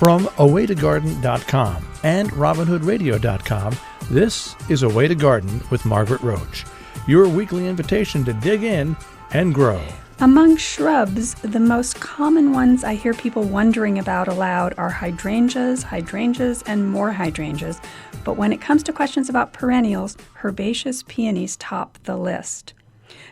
From awaytogarden.com and robinhoodradio.com, this is A Way to Garden with Margaret Roach, your weekly invitation to dig in and grow. Among shrubs, the most common ones I hear people wondering about aloud are hydrangeas, and more hydrangeas. But when it comes to questions about perennials, herbaceous peonies top the list.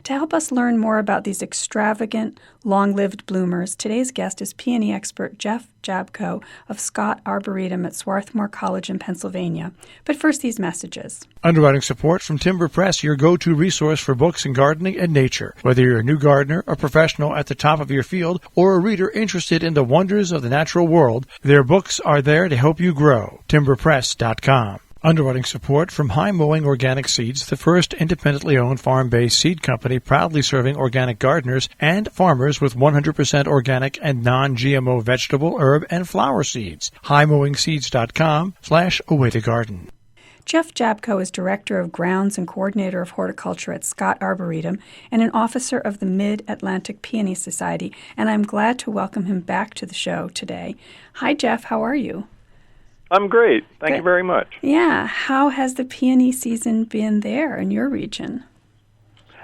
To help us learn more about these extravagant, long-lived bloomers, today's guest is peony expert Jeff Jabco of Scott Arboretum at Swarthmore College in Pennsylvania. But first, these messages. Underwriting support from Timber Press, your go-to resource for books in gardening and nature. Whether you're a new gardener, a professional at the top of your field, or a reader interested in the wonders of the natural world, their books are there to help you grow. TimberPress.com. Underwriting support from High Mowing Organic Seeds, the first independently owned farm-based seed company proudly serving organic gardeners and farmers with 100% organic and non-GMO vegetable, herb, and flower seeds. HighMowingSeeds.com/awaytogarden. Jeff Jabco is Director of Grounds and Coordinator of Horticulture at Scott Arboretum and an officer of the Mid-Atlantic Peony Society, and I'm glad to welcome him back to the show today. Hi, Jeff. How are you? I'm great. Thank you very much. Yeah. How has the peony season been there in your region?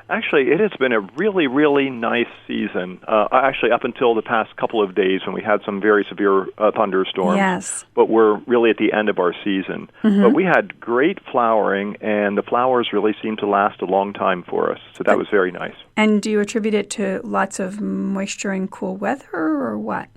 Actually, it has been a really, really nice season. Actually, up until the past couple of days when we had some very severe thunderstorms. Yes. But we're really at the end of our season. Mm-hmm. But we had great flowering, and the flowers really seemed to last a long time for us. So that was very nice. And do you attribute it to lots of moisture and cool weather, or what?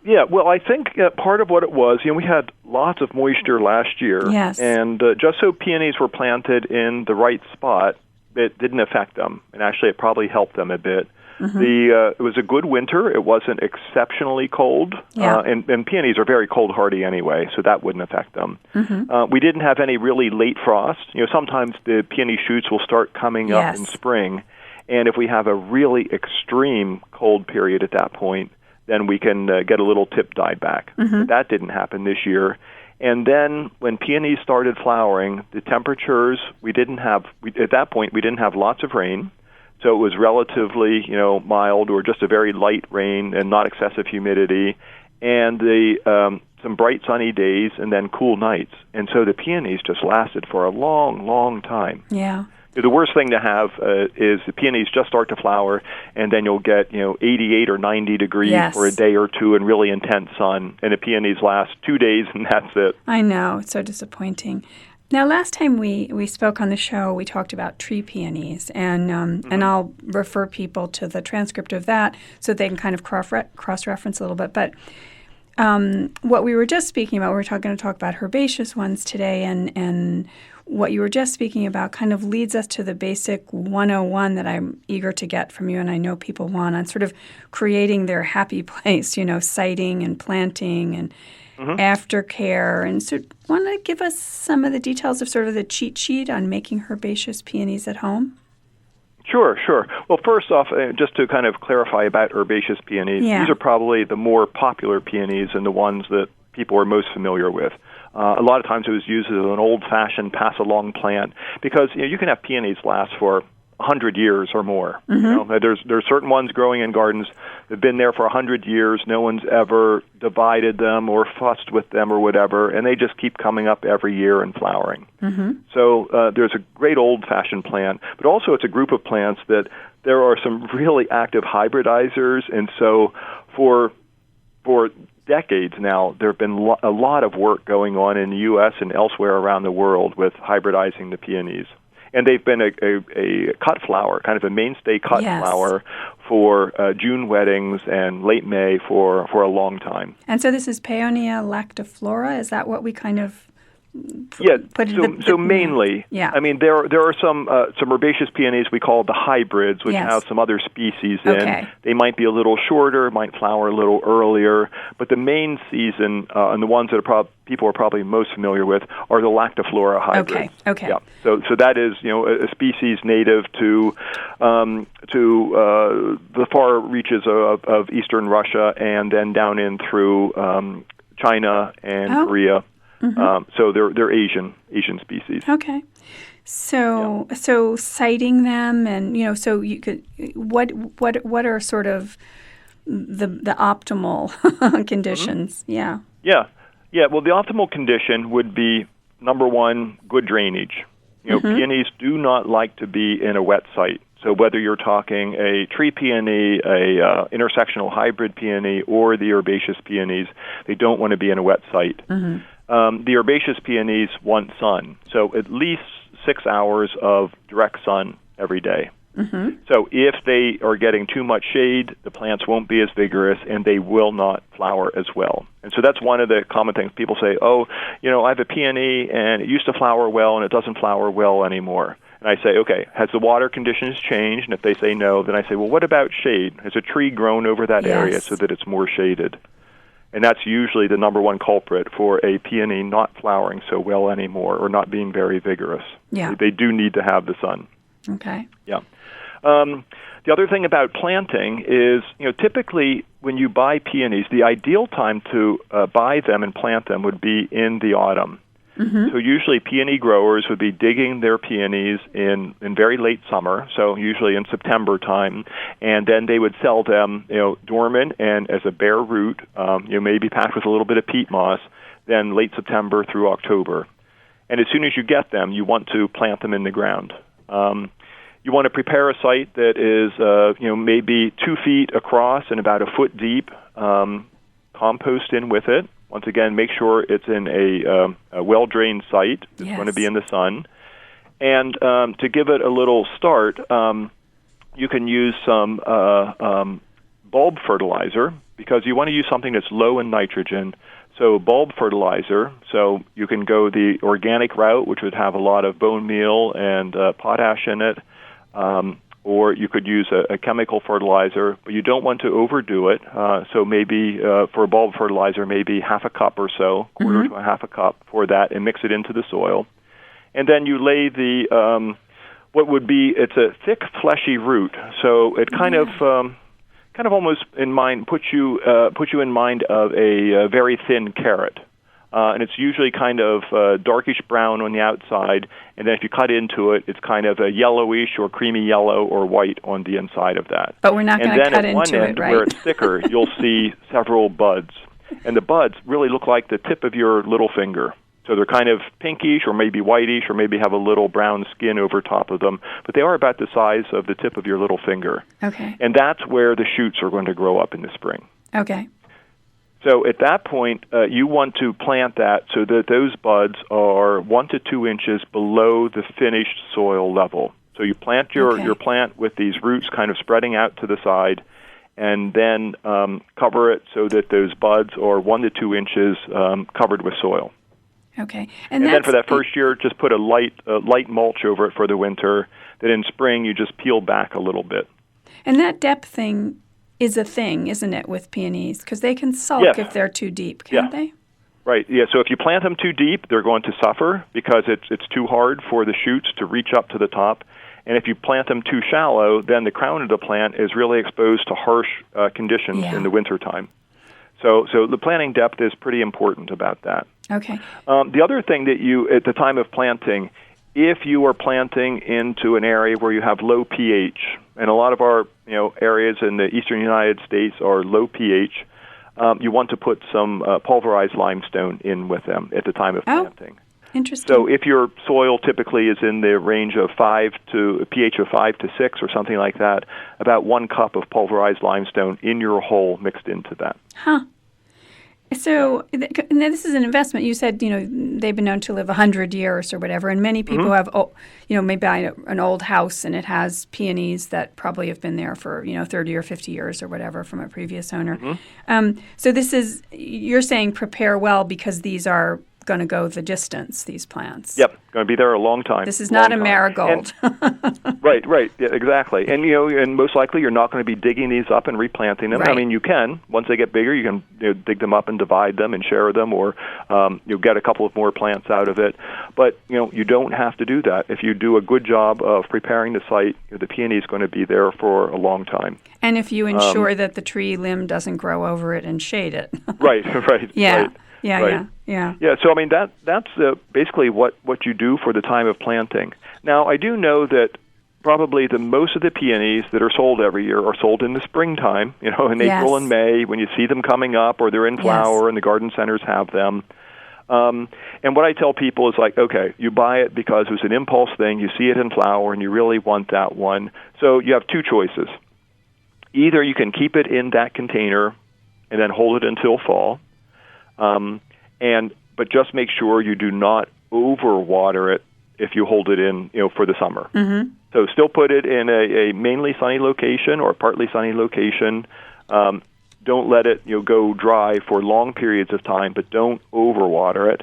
Yeah, well, I think part of what it was, we had lots of moisture last year. Yes. And just so peonies were planted in the right spot, it didn't affect them. And actually, it probably helped them a bit. Mm-hmm. It was a good winter. It wasn't exceptionally cold. Yeah. And peonies are very cold hardy anyway, so that wouldn't affect them. Mm-hmm. We didn't have any really late frost. Sometimes the peony shoots will start coming up in spring. And if we have a really extreme cold period at that point, then we can get a little tip dieback. Mm-hmm. But that didn't happen this year. And then when peonies started flowering, the temperatures, at that point, we didn't have lots of rain. So it was relatively, mild or just a very light rain and not excessive humidity. And some bright sunny days and then cool nights. And so the peonies just lasted for a long, long time. Yeah. The worst thing to have is the peonies just start to flower, and then you'll get 88 or 90 degrees for a day or two and really intense sun, and the peonies last 2 days, and that's it. I know. It's so disappointing. Now, last time we spoke on the show, we talked about tree peonies, and I'll refer people to the transcript of that so they can kind of cross-reference a little bit. But what we were just speaking about, we're going to talk about herbaceous ones today, and what you were just speaking about kind of leads us to the basic 101 that I'm eager to get from you, and I know people want, on sort of creating their happy place, siting and planting and aftercare. And so want to give us some of the details of sort of the cheat sheet on making herbaceous peonies at home? Sure. Well, first off, just to kind of clarify about herbaceous peonies, these are probably the more popular peonies and the ones that people are most familiar with. A lot of times it was used as an old-fashioned pass-along plant because you can have peonies last for 100 years or more. Mm-hmm. There's certain ones growing in gardens that have been there for 100 years. No one's ever divided them or fussed with them or whatever, and they just keep coming up every year and flowering. Mm-hmm. So there's a great old-fashioned plant, but also it's a group of plants that there are some really active hybridizers, and so for decades now, there have been a lot of work going on in the U.S. and elsewhere around the world with hybridizing the peonies. And they've been a cut flower, kind of a mainstay cut flower for June weddings and late May for a long time. And so this is Peonia lactiflora? Is that what we kind of so mainly. Yeah. I mean, there are some herbaceous peonies we call the hybrids, which have some other species in. They might be a little shorter, might flower a little earlier, but the main season and the ones that people are probably most familiar with are the lactiflora hybrids. Okay. Yeah. So that is a species native to the far reaches of eastern Russia and then down in through China and Korea. Mm-hmm. So they're Asian species. Okay. So siting them, and so you could what are sort of the optimal conditions. Yeah. Well, the optimal condition would be, number one, good drainage. Peonies do not like to be in a wet site. So whether you're talking a tree peony, a intersectional hybrid peony, or the herbaceous peonies, they don't want to be in a wet site. The herbaceous peonies want sun, so at least 6 hours of direct sun every day. So if they are getting too much shade, the plants won't be as vigorous, and they will not flower as well. And so that's one of the common things. People say, I have a peony, and it used to flower well, and it doesn't flower well anymore. And I say, okay, has the water conditions changed? And if they say no, then I say, well, what about shade? Has a tree grown over that area so that it's more shaded? And that's usually the number one culprit for a peony not flowering so well anymore or not being very vigorous. They do need to have the sun. Okay. Yeah. The other thing about planting is, typically when you buy peonies, the ideal time to buy them and plant them would be in the autumn. So usually peony growers would be digging their peonies in very late summer, so usually in September time, and then they would sell them, dormant and as a bare root, maybe packed with a little bit of peat moss, then late September through October. And as soon as you get them, you want to plant them in the ground. You want to prepare a site that is, maybe 2 feet across and about a foot deep. Compost in with it. Once again, make sure it's in a well-drained site. It's going to be in the sun. And to give it a little start, you can use some bulb fertilizer because you want to use something that's low in nitrogen. So bulb fertilizer, so you can go the organic route, which would have a lot of bone meal and potash in it, or you could use a chemical fertilizer, but you don't want to overdo it. So maybe for a bulb fertilizer, maybe half a cup or so, quarter to a half a cup for that, and mix it into the soil. And then you lay the it's a thick, fleshy root. So it kind of almost in mind puts you in mind of a very thin carrot. And it's usually kind of darkish brown on the outside, and then if you cut into it, it's kind of a yellowish or creamy yellow or white on the inside of that. But we're not going to cut into it, right? And then at one end, where it's thicker, you'll see several buds. And the buds really look like the tip of your little finger. So they're kind of pinkish or maybe whitish or maybe have a little brown skin over top of them, but they are about the size of the tip of your little finger. Okay. And that's where the shoots are going to grow up in the spring. Okay. So at that point, you want to plant that so that those buds are 1 to 2 inches below the finished soil level. So you plant your plant with these roots kind of spreading out to the side, and then cover it so that those buds are 1 to 2 inches covered with soil. Okay. And then for that first year, just put a light mulch over it for the winter. Then in spring, you just peel back a little bit. And that depth thing is a thing, isn't it, with peonies? Because they can sulk if they're too deep, can't they? Right, yeah. So if you plant them too deep, they're going to suffer because it's too hard for the shoots to reach up to the top. And if you plant them too shallow, then the crown of the plant is really exposed to harsh conditions in the wintertime. So the planting depth is pretty important about that. Okay. The other thing that at the time of planting, if you are planting into an area where you have low pH, and a lot of our areas in the eastern United States are low pH, you want to put some pulverized limestone in with them at the time of planting. Interesting. So if your soil typically is in the range of a pH of 5 to 6 or something like that, about 1 cup of pulverized limestone in your hole mixed into that. Huh. So this is an investment. You said, they've been known to live 100 years or whatever, and many people have, maybe an old house and it has peonies that probably have been there for, 30 or 50 years or whatever from a previous owner. So you're saying prepare well because these are going to go the distance, these plants. Yep, going to be there a long time. This is not a marigold. Right, yeah, exactly. And and most likely you're not going to be digging these up and replanting them. Right. I mean, you can. Once they get bigger, you can dig them up and divide them and share them, or you'll get a couple of more plants out of it. But you don't have to do that. If you do a good job of preparing the site, the peony is going to be there for a long time. And if you ensure that the tree limb doesn't grow over it and shade it. Right. Yeah. Right. Yeah, so I mean that's basically what you do for the time of planting. Now I do know that probably the most of the peonies that are sold every year are sold in the springtime, in April and May, when you see them coming up or they're in flower and the garden centers have them. And what I tell people is like, okay, you buy it because it was an impulse thing, you see it in flower, and you really want that one. So you have two choices. Either you can keep it in that container and then hold it until fall, but just make sure you do not overwater it if you hold it in, for the summer. Mm-hmm. So still put it in a mainly sunny location or partly sunny location. Don't let it go dry for long periods of time, but don't overwater it.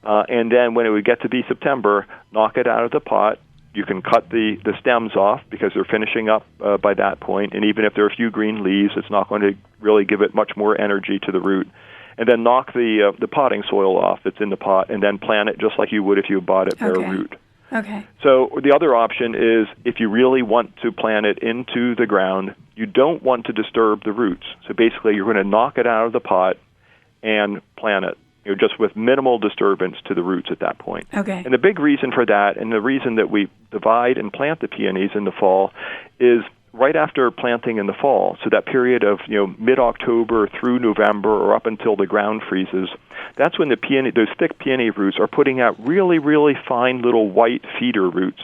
And then when it would get to be September, knock it out of the pot. You can cut the stems off because they're finishing up by that point. And even if there are a few green leaves, it's not going to really give it much more energy to the root. And then knock the potting soil off that's in the pot, and then plant it just like you would if you bought it bare root. Okay. So the other option is if you really want to plant it into the ground, you don't want to disturb the roots. So basically you're going to knock it out of the pot and plant it, just with minimal disturbance to the roots at that point. Okay. And the big reason for that, and the reason that we divide and plant the peonies in the fall, is right after planting in the fall, so that period of mid-October through November or up until the ground freezes, that's when those thick peony roots are putting out really, really fine little white feeder roots.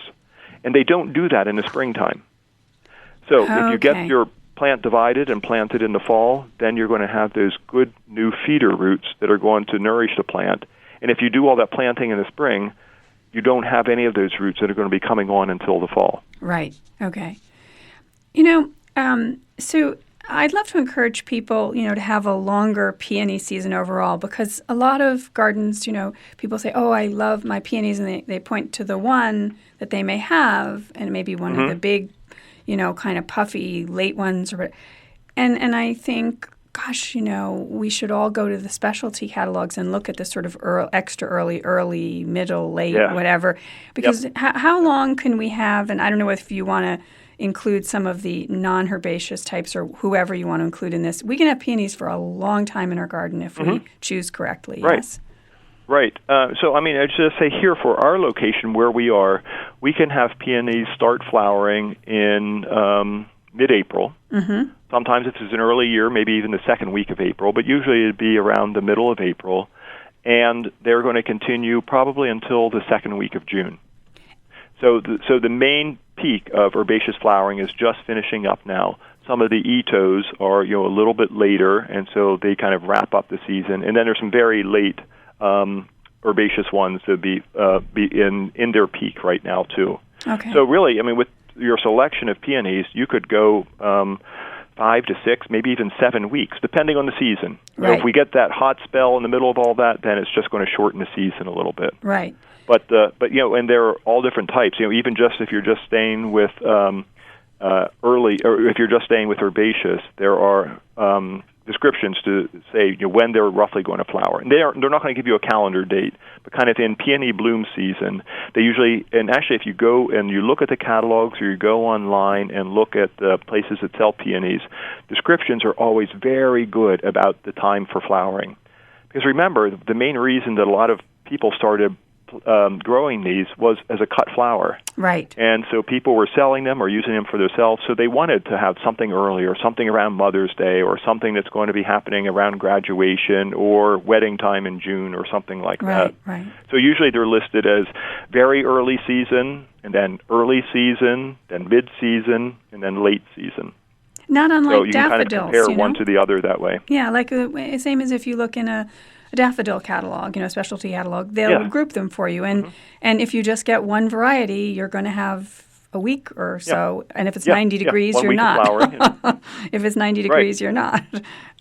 And they don't do that in the springtime. So if you get your plant divided and planted in the fall, then you're going to have those good new feeder roots that are going to nourish the plant. And if you do all that planting in the spring, you don't have any of those roots that are going to be coming on until the fall. Right. Okay. So I'd love to encourage people, to have a longer peony season overall, because a lot of gardens, people say, oh, I love my peonies, and they point to the one that they may have, and maybe one of the big, kind of puffy late ones. And I think, gosh, we should all go to the specialty catalogs and look at the sort of extra early, middle, late, whatever. Because how long can we have, and I don't know if you want to include some of the non-herbaceous types or whoever you want to include in this. We can have peonies for a long time in our garden if we choose correctly. Right. Yes. Right. So, I just say here for our location where we are, we can have peonies start flowering in mid-April. Mm-hmm. Sometimes if it's an early year, maybe even the second week of April, but usually it'd be around the middle of April. And they're going to continue probably until the second week of June. So the main peak of herbaceous flowering is just finishing up now. Some of the etos are a little bit later, and so they kind of wrap up the season. And then there's some very late herbaceous ones that be in their peak right now too. Okay. So really, with your selection of peonies, you could go 5 to 6, maybe even 7 weeks, depending on the season. Right. If we get that hot spell in the middle of all that, then it's just going to shorten the season a little bit. Right. But and there are all different types. Even just if you're just staying with early, or if you're just staying with herbaceous, there are descriptions to say when they're roughly going to flower. And they're not going to give you a calendar date, but kind of in peony bloom season, they usually. And actually, if you go and you look at the catalogs or you go online and look at the places that sell peonies, descriptions are always very good about the time for flowering. Because remember, the main reason that a lot of people started growing these was as a cut flower. Right. And so people were selling them or using them for themselves, so they wanted to have something early or something around Mother's Day or something that's going to be happening around graduation or wedding time in June or something like that. Right. So usually they're listed as very early season, and then early season, then mid-season, and then late season. Not unlike so you daffodils. can kind of compare one to the other that way. Yeah, like same as if you look in a daffodil catalog, specialty catalog, they'll group them for you. And and if you just get one variety, you're going to have a week or so. And if it's 90 degrees, 1 you're week not. Of flowering, If it's 90 degrees, you're not.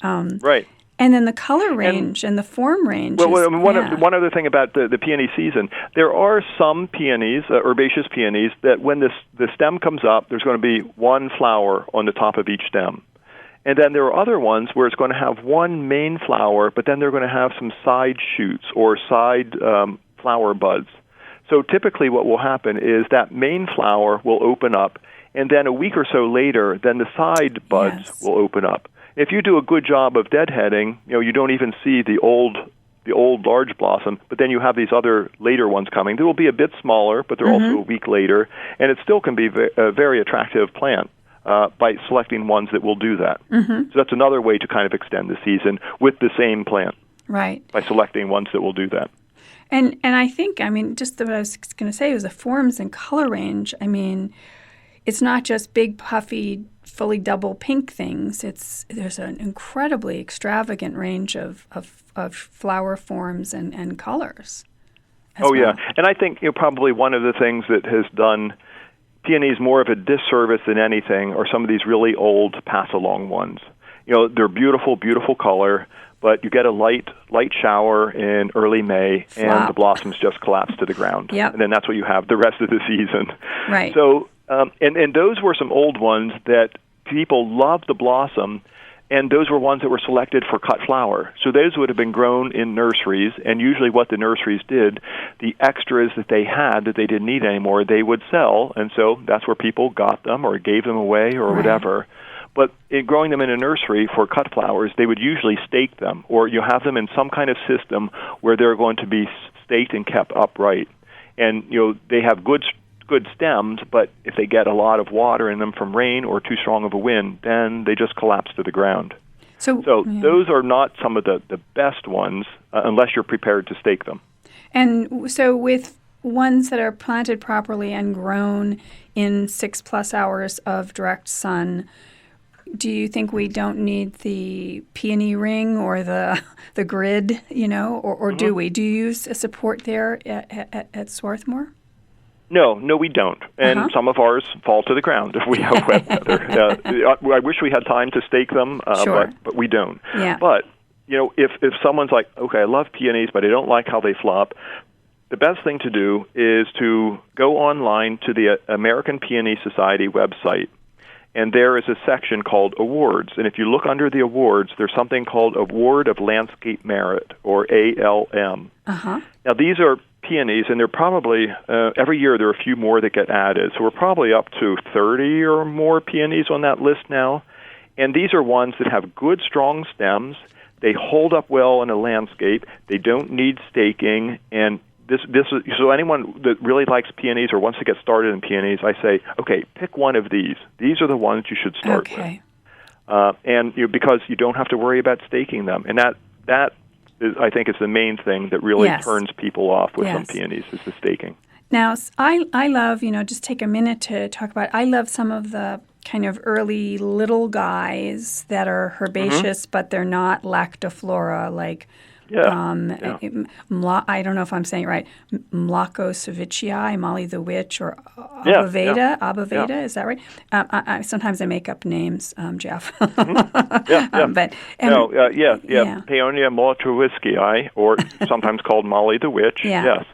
Right. And then the color range and the form range. Well, one other thing about the peony season, there are some peonies, herbaceous peonies, that when the stem comes up, there's going to be one flower on the top of each stem. And then there are other ones where it's going to have one main flower, but then they're going to have some side shoots or side flower buds. So typically what will happen is that main flower will open up, and then a week or so later, then the side buds will open up. If you do a good job of deadheading, you don't even see the old the old large blossom, but then you have these other later ones coming. They will be a bit smaller, but they're also a week later, and it still can be a very attractive plant by selecting ones that will do that. So that's another way to kind of extend the season with the same plant. Right. By selecting ones that will do that. And I think, I mean, just what I was going to say was the forms and color range. I mean, it's not just big, puffy, fully double pink things. There's an incredibly extravagant range of flower forms and colors. Yeah. And I think probably one of the things that has done peonies more of a disservice than anything are some of these really old pass-along ones. They're beautiful, beautiful color, but you get a light shower in early May, and the blossoms just collapse to the ground. And then that's what you have the rest of the season. Right. So, and those were some old ones that people loved the blossom, and those were ones that were selected for cut flower. So those would have been grown in nurseries, and usually what the nurseries did, the extras that they had that they didn't need anymore, they would sell, and so that's where people got them or gave them away or whatever. But in growing them in a nursery for cut flowers, they would usually stake them, or you have them in some kind of system where they're going to be staked and kept upright. And they have good stems, but if they get a lot of water in them from rain or too strong of a wind, then they just collapse to the ground. So those are not some of the best ones unless you're prepared to stake them. And so with ones that are planted properly and grown in 6+ hours of direct sun, do you think we don't need the peony ring or the grid, or do we? Do you use a support there at Swarthmore? No, we don't. And some of ours fall to the ground if we have wet weather. I wish we had time to stake them, but we don't. Yeah. But, if someone's like, okay, I love peonies, but I don't like how they flop, the best thing to do is to go online to the American Peony Society website. And there is a section called Awards. And if you look under the awards, there's something called Award of Landscape Merit, or ALM. Now, these are peonies, and they're probably, every year there are a few more that get added. So we're probably up to 30 or more peonies on that list now. And these are ones that have good, strong stems. They hold up well in a landscape. They don't need staking, and this is, so anyone that really likes peonies or wants to get started in peonies, I say, okay, pick one of these. These are the ones you should start with. And because you don't have to worry about staking them. And that is, I think, is the main thing that really turns people off with some peonies is the staking. Now, I love, just take a minute to talk about, I love some of the kind of early little guys that are herbaceous, but they're not lactiflora, like I don't know if I'm saying it right. Mlaco Savicii, Molly the Witch, or Abaveda. Abaveda, is that right? Sometimes I make up names, Jeff. But Peonia Molatrowiskii, or sometimes called Molly the Witch. Yes.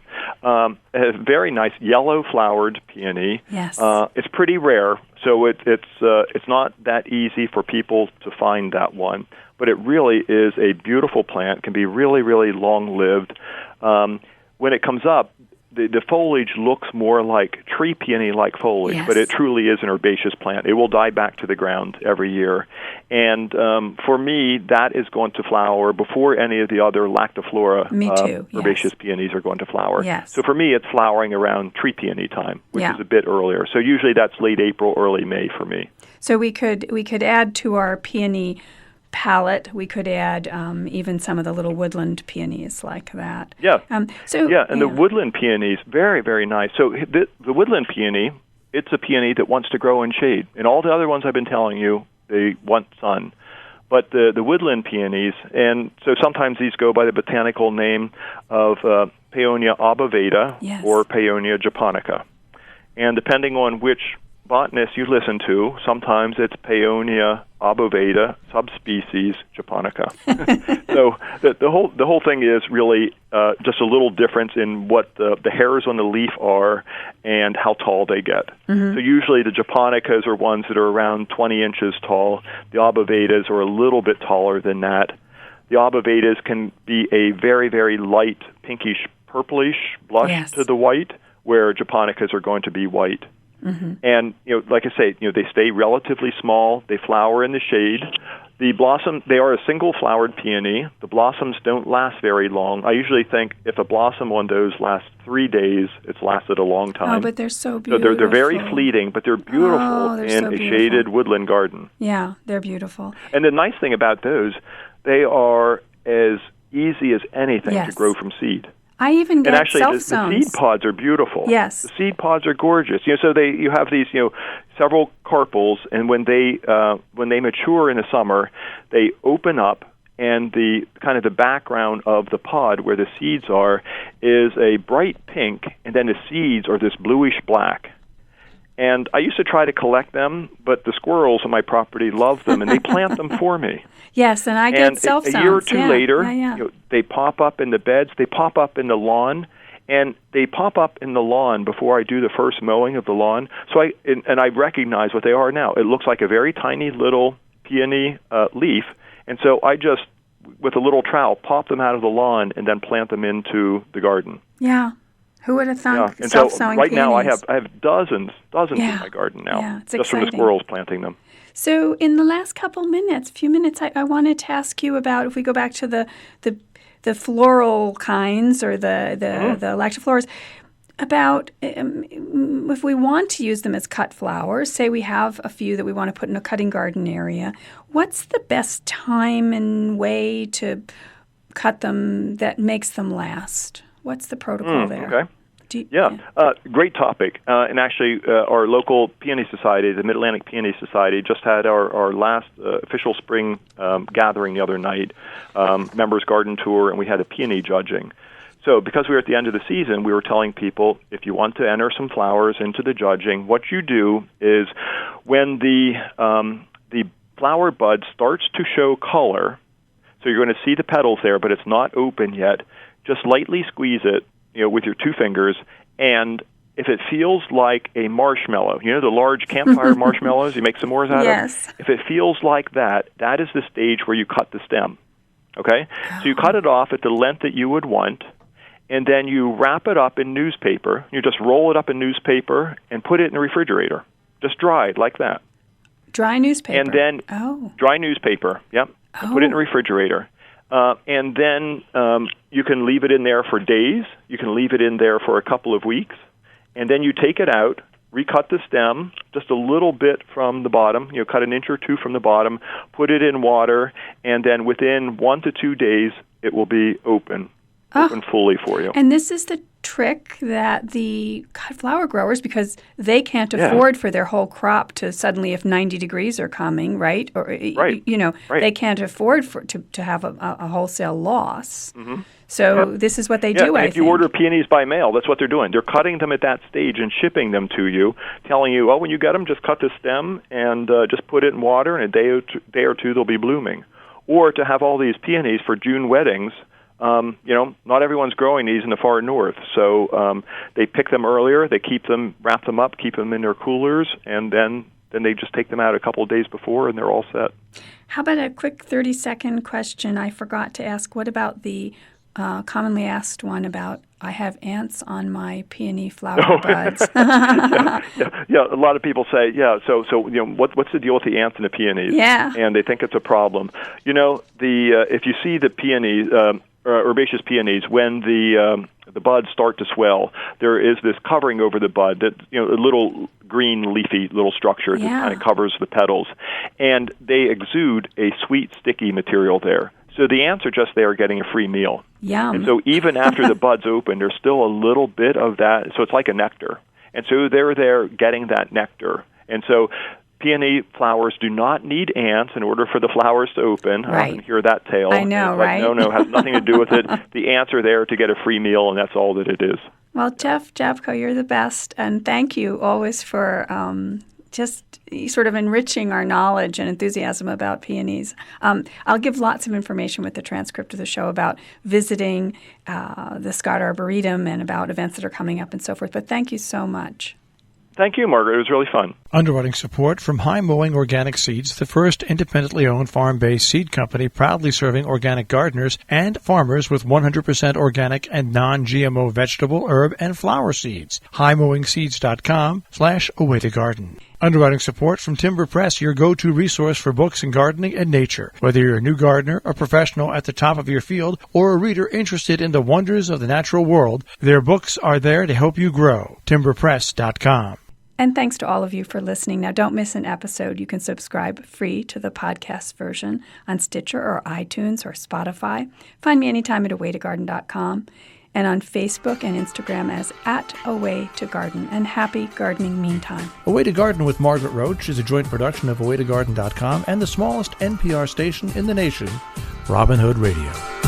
A very nice yellow-flowered peony. Yes. It's pretty rare, so it's not that easy for people to find that one. But it really is a beautiful plant, can be really, really long-lived. When it comes up, the foliage looks more like tree peony-like foliage, but it truly is an herbaceous plant. It will die back to the ground every year. And for me, that is going to flower before any of the other lactiflora herbaceous peonies are going to flower. So for me, it's flowering around tree peony time, which is a bit earlier. So usually that's late April, early May for me. So we could add to our peony palette, we could add even some of the little woodland peonies like that. The woodland peonies, very, very nice. So the woodland peony, it's a peony that wants to grow in shade. And all the other ones I've been telling you, they want sun. But the woodland peonies, and so sometimes these go by the botanical name of Peonia abovata or Peonia japonica. And depending on which botanist you listen to, sometimes it's Peonia abovata subspecies japonica. So the whole thing is really just a little difference in what the hairs on the leaf are and how tall they get. So usually the japonicas are ones that are around 20 inches tall. The abovatas are a little bit taller than that. The abovatas can be a very, very light pinkish purplish blush to the white, where japonicas are going to be white. And, like I say, they stay relatively small. They flower in the shade. The blossom, they are a single-flowered peony. The blossoms don't last very long. I usually think if a blossom on those lasts 3 days, it's lasted a long time. Oh, but they're so beautiful. So they're very fleeting, but they're beautiful in a shaded woodland garden. Yeah, they're beautiful. And the nice thing about those, they are as easy as anything to grow from seed. I even get the seed pods are beautiful. Yes, the seed pods are gorgeous. So you have these several carpels, and when they mature in the summer, they open up, and the kind of the background of the pod where the seeds are is a bright pink, and then the seeds are this bluish black. And I used to try to collect them, but the squirrels on my property love them, and they plant them for me. Yes, and I get self-sows. A year or two later, they pop up in the beds, they pop up in the lawn, and they pop up in the lawn before I do the first mowing of the lawn. So I recognize what they are now. It looks like a very tiny little peony leaf, and so I just, with a little trowel, pop them out of the lawn and then plant them into the garden. Yeah. Who would have thought and self-sowing so right peonies? now I have dozens in my garden now, it's just exciting. from the squirrels planting them. So in the last few minutes, I wanted to ask you about, if we go back to the floral kinds or the lactiflores, about if we want to use them as cut flowers, say we have a few that we want to put in a cutting garden area, what's the best time and way to cut them that makes them last? What's the protocol there? Okay. Great topic. And actually, our local Peony Society, the Mid-Atlantic Peony Society, just had our last official spring gathering the other night, members garden tour, and we had a peony judging. So because we were at the end of the season, we were telling people, if you want to enter some flowers into the judging, what you do is when the flower bud starts to show color, so you're going to see the petals there, but it's not open yet, just lightly squeeze it, with your two fingers, and if it feels like a marshmallow, the large campfire marshmallows you make s'mores out of? If it feels like that, that is the stage where you cut the stem, okay? So you cut it off at the length that you would want, and then you wrap it up in newspaper. You just roll it up in newspaper and put it in the refrigerator, just dried like that. Dry newspaper? And then dry newspaper, put it in the refrigerator. And then you can leave it in there for days. You can leave it in there for a couple of weeks. And then you take it out, recut the stem just a little bit from the bottom, cut an inch or two from the bottom, put it in water, and then within 1 to 2 days, it will be open fully for you. And this is the trick that the cut flower growers, because they can't afford for their whole crop to suddenly, if 90 degrees are coming, right? Or they can't afford to have a wholesale loss. Mm-hmm. So this is what they do, I think. If you order peonies by mail, that's what they're doing. They're cutting them at that stage and shipping them to you, telling you, when you get them, just cut the stem and just put it in water, and a day or two they'll be blooming. Or to have all these peonies for June weddings. Not everyone's growing these in the far north, so they pick them earlier, they wrap them up, keep them in their coolers, and then they just take them out a couple of days before, and they're all set. How about a quick 30-second question I forgot to ask? What about the commonly asked one about, I have ants on my peony flower buds? Yeah, a lot of people say, so what's the deal with the ants and the peonies? Yeah. And they think it's a problem. If you see the peonies, herbaceous peonies, when the buds start to swell, there is this covering over the bud, that a little green leafy little structure that kind of covers the petals, and they exude a sweet, sticky material there. So the ants are just there getting a free meal. Yum. And so even after the buds open, there's still a little bit of that. So it's like a nectar. And so they're there getting that nectar. And so peony flowers do not need ants in order for the flowers to open. Right. I often hear that tale. I know, right? No, it has nothing to do with it. The ants are there to get a free meal, and that's all that it is. Well, Jeff Jabco, you're the best, and thank you always for just sort of enriching our knowledge and enthusiasm about peonies. I'll give lots of information with the transcript of the show about visiting the Scott Arboretum and about events that are coming up and so forth, but thank you so much. Thank you, Margaret. It was really fun. Underwriting support from High Mowing Organic Seeds, the first independently owned farm-based seed company proudly serving organic gardeners and farmers with 100% organic and non-GMO vegetable, herb, and flower seeds. HighMowingSeeds.com/awaytogarden. Underwriting support from Timber Press, your go-to resource for books in gardening and nature. Whether you're a new gardener, a professional at the top of your field, or a reader interested in the wonders of the natural world, their books are there to help you grow. timberpress.com. And thanks to all of you for listening. Now, don't miss an episode. You can subscribe free to the podcast version on Stitcher or iTunes or Spotify. Find me anytime at awaytogarden.com and on Facebook and Instagram as @awaytogarden. And happy gardening meantime. Away to Garden with Margaret Roach is a joint production of awaytogarden.com and the smallest NPR station in the nation, Robin Hood Radio.